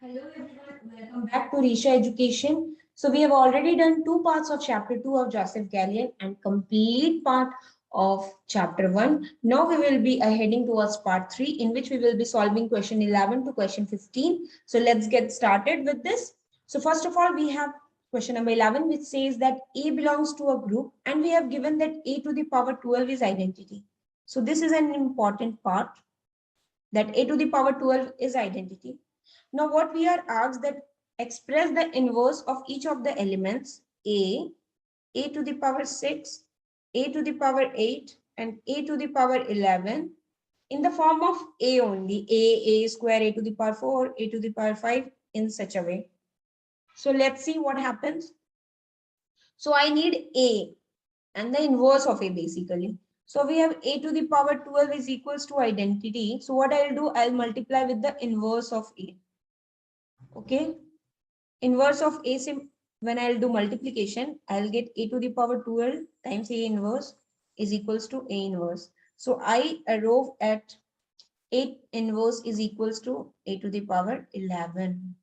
Hello everyone, welcome back to Risha Education. So we have already done two parts of chapter 2 of Joseph Gallian and complete part of chapter 1. Now we will be heading towards part 3 in which we will be solving question 11 to question 15. So let's get started with this. So first of all, we have question number 11 which says that A belongs to a group and we have given that A to the power 12 is identity. So this is an important part, that A to the power 12 is identity. Now what we are asked, that express the inverse of each of the elements A to the power 6, A to the power 8 and A to the power 11 in the form of A only, A square, A to the power 4, A to the power 5 in such a way. So let's see what happens. So I need A and the inverse of A basically. So we have A to the power 12 is equals to identity. So what I'll do, I'll multiply with the inverse of A. Okay. Inverse of A, when I'll do multiplication, I'll get A to the power 12 times A inverse is equals to A inverse. So I arrive at A inverse is equals to A to the power 11.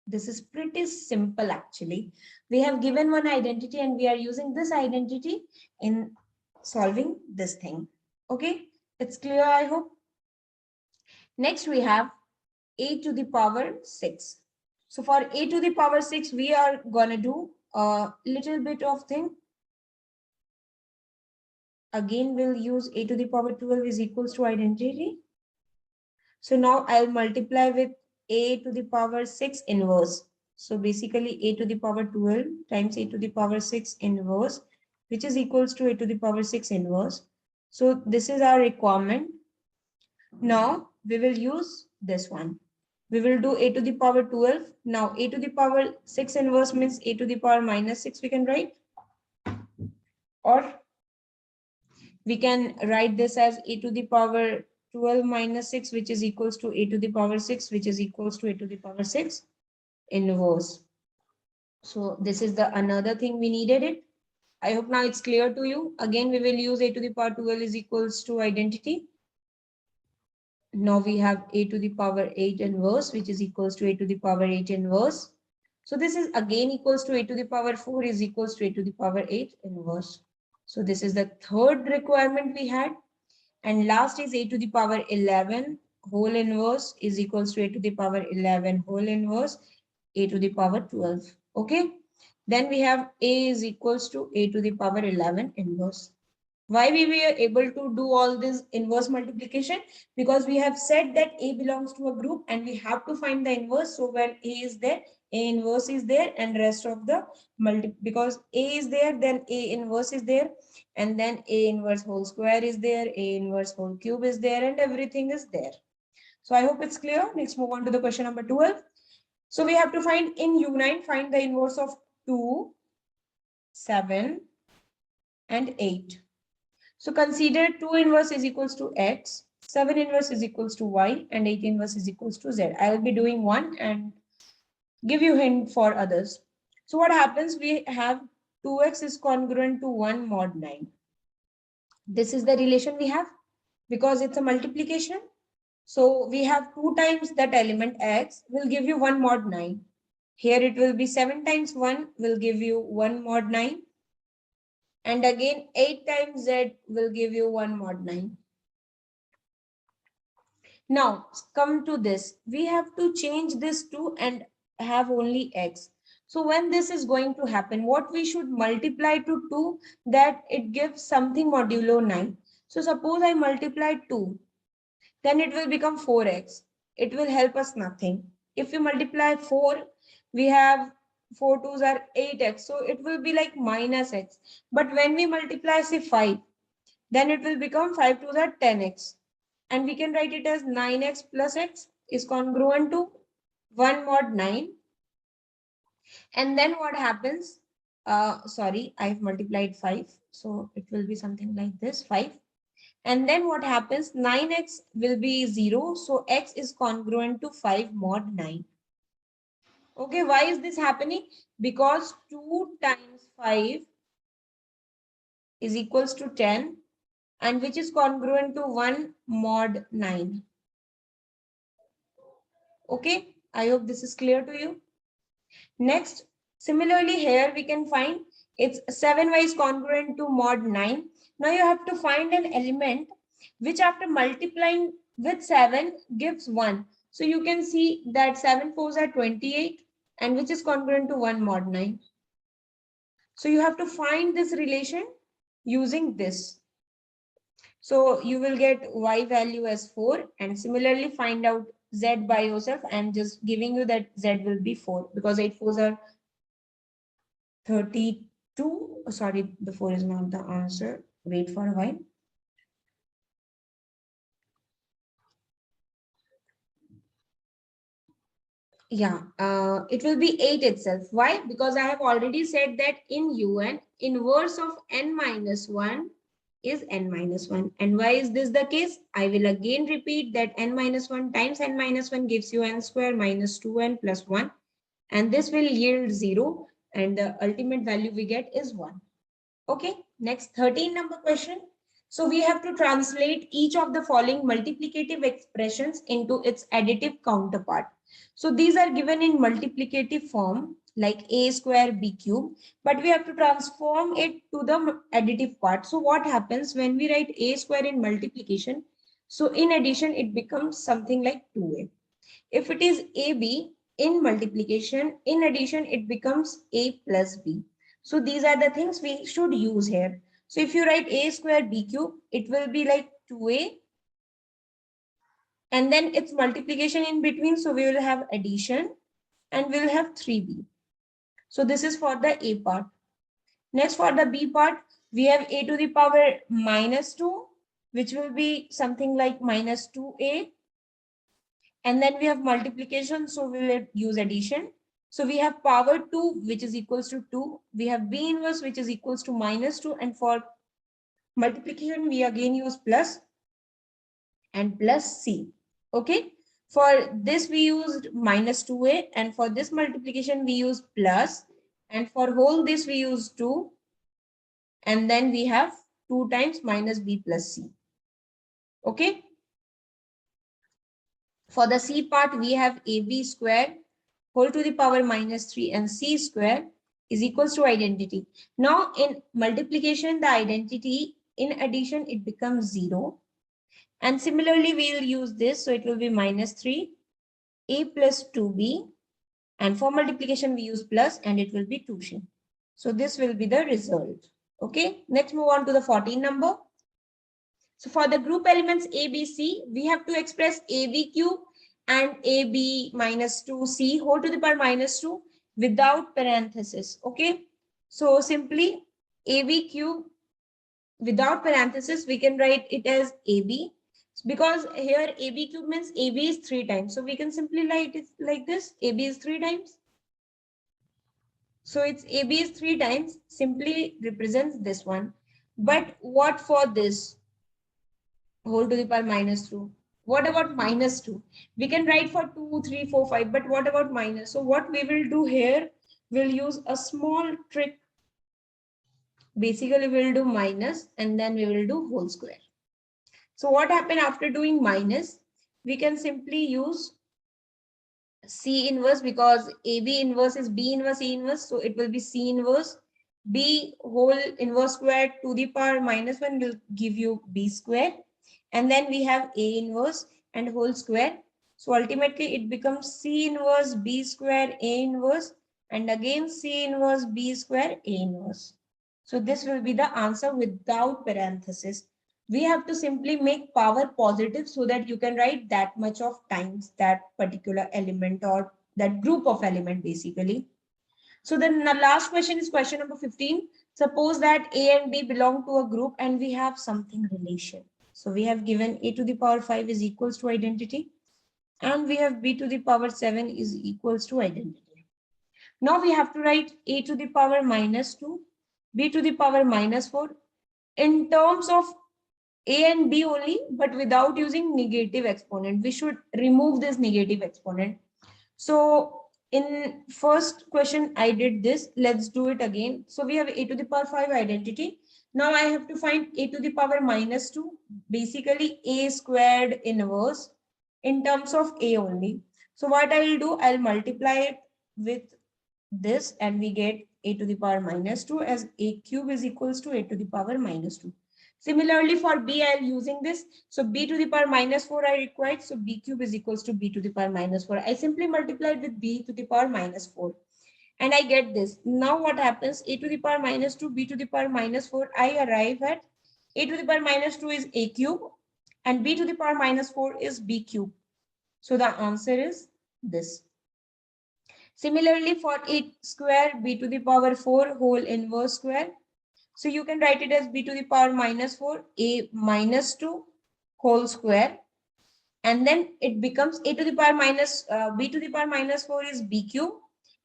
This is pretty simple actually. We have given one identity and we are using this identity in solving this thing. Okay, it's clear, I hope. Next we have A to the power 6. So for A to the power 6, we are gonna do a little bit of thing. Again, we'll use A to the power 12 is equals to identity. So now I'll multiply with A to the power 6 inverse. So basically A to the power 12 times A to the power 6 inverse, which is equals to A to the power 6 inverse. So this is our requirement. Now we will use this one. We will do A to the power 12. Now A to the power 6 inverse means A to the power minus 6 we can write. Or we can write this as A to the power 12 minus 6, which is equals to A to the power 6, which is equals to A to the power 6 inverse. So this is the another thing we needed it. I hope now it's clear to you. Again, we will use A to the power 12 is equals to identity. Now we have A to the power 8 inverse, which is equals to A to the power 8 inverse. So this is again equals to A to the power 4 is equals to A to the power 8 inverse. So this is the third requirement we had. And last is A to the power 11 whole inverse is equals to A to the power 11 whole inverse, A to the power 12. Okay. Then we have A is equals to A to the power 11 inverse. Why we were able to do all this inverse multiplication? Because we have said that A belongs to a group and we have to find the inverse. So when A is there, A inverse is there and rest of the because A is there, then A inverse is there and then A inverse whole square is there, A inverse whole cube is there and everything is there. So I hope it's clear. Let's move on to the question number 12. So we have to find in U9, find the inverse of 2, 7 and 8. So consider 2 inverse is equals to x, 7 inverse is equals to y, and 8 inverse is equals to z. I will be doing one and give you hint for others. So what happens? We have 2x is congruent to 1 mod 9. This is the relation we have because it's a multiplication. So we have 2 times that element x will give you 1 mod 9. Here it will be 7 times 1 will give you 1 mod 9. And again, 8 times z will give you 1 mod 9. Now, come to this. We have to change this to and have only x. So when this is going to happen, what we should multiply to 2 that it gives something modulo 9. So suppose I multiply 2, then it will become 4x. It will help us nothing. If we multiply 4, we have 4 2s are 8x. So it will be like minus x. But when we multiply say 5, then it will become 5 2s are 10x. And we can write it as 9x plus x is congruent to 1 mod 9. And then what happens? Sorry, I've multiplied 5. So it will be something like this, 5. And then what happens? 9x will be 0. So x is congruent to 5 mod 9. Okay, why is this happening? Because 2 times 5 is equals to 10 and which is congruent to 1 mod 9. Okay, I hope this is clear to you. Next, similarly here we can find it's 7y is congruent to mod 9. Now you have to find an element which after multiplying with 7 gives 1. So you can see that 7 fours are 28 and which is congruent to 1 mod 9. So you have to find this relation using this. So you will get y value as 4 and similarly find out z by yourself. I'm just giving you that z will be 4 because 8 fours are 32. Sorry, the 4 is not the answer. Wait for a while. Yeah, it will be 8 itself. Why? Because I have already said that in UN, inverse of n minus 1 is n minus 1. And why is this the case? I will again repeat that n minus 1 times n minus 1 gives you n square minus 2n plus 1. And this will yield 0. And the ultimate value we get is 1. Okay, next 13 number question. So we have to translate each of the following multiplicative expressions into its additive counterpart. So these are given in multiplicative form like a square b cube, but we have to transform it to the additive part. So what happens when we write a square in multiplication? So in addition, it becomes something like 2a. If it is ab in multiplication, in addition, it becomes a plus b. So these are the things we should use here. So if you write a square b cube, it will be like 2a and then its multiplication in between. So we will have addition and we'll have 3b. So this is for the a part. Next for the b part, we have a to the power minus 2, which will be something like minus 2a. And then we have multiplication, so we will use addition. So we have power 2, which is equals to 2. We have b inverse, which is equals to minus 2. And for multiplication, we again use plus and plus c. Okay. For this, we used minus 2a. And for this multiplication, we use plus. And for whole this, we use 2. And then we have 2 times minus b plus c. Okay. For the c part, we have ab squared whole to the power minus 3 and c square is equals to identity. Now in multiplication, the identity, in addition, it becomes 0. And similarly, we will use this. So it will be minus 3, a plus 2b. And for multiplication, we use plus and it will be 2c. So this will be the result. Okay, let's move on to the 14 number. So for the group elements A, B, C, we have to express AB cube and AB minus 2C whole to the power minus 2 without parenthesis. Okay. So simply AB cube without parenthesis, we can write it as AB because here AB cube means AB is 3 times. So we can simply write it like this. AB is 3 times. So it's AB is 3 times simply represents this one. But what for this? Whole to the power minus 2. What about minus 2? We can write for 2, 3, 4, 5. But what about minus? So what we will do here, we'll use a small trick. Basically, we'll do minus and then we will do whole square. So what happened after doing minus? We can simply use C inverse because AB inverse is B inverse A inverse. So it will be C inverse. B whole inverse square to the power minus 1 will give you B square. And then we have A inverse and whole square. So ultimately it becomes C inverse B square A inverse and again C inverse B square A inverse. So this will be the answer without parenthesis. We have to simply make power positive so that you can write that much of times that particular element or that group of element basically. So then the last question is question number 15. Suppose that A and B belong to a group and we have something relation. So we have given a to the power 5 is equals to identity and we have b to the power 7 is equals to identity. Now we have to write a to the power minus 2, b to the power minus 4 in terms of a and b only, but without using negative exponent. We should remove this negative exponent. So in first question, I did this. Let's do it again. So we have a to the power 5 identity. Now I have to find a to the power minus 2, basically a squared inverse in terms of a only. So what I will do, I'll multiply it with this and we get a to the power minus 2 as a cube is equals to a to the power minus 2. Similarly for b, I'll using this. So b to the power minus 4 I required. So b cube is equals to b to the power minus 4. I simply multiplied with b to the power minus 4. And I get this. Now what happens? A to the power minus 2, b to the power minus 4. I arrive at a to the power minus 2 is a cube and b to the power minus 4 is b cube. So the answer is this. Similarly, for a square, b to the power 4 whole inverse square. So you can write it as b to the power minus 4, a minus 2 whole square. And then it becomes a to the power minus, b to the power minus 4 is b cube.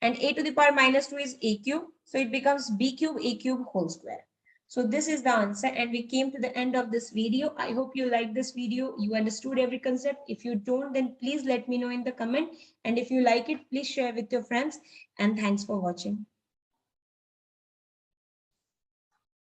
And a to the power minus 2 is a cube. So it becomes b cube, a cube whole square. So this is the answer and we came to the end of this video. I hope you liked this video. You understood every concept. If you don't, then please let me know in the comment. And if you like it, please share with your friends. And thanks for watching.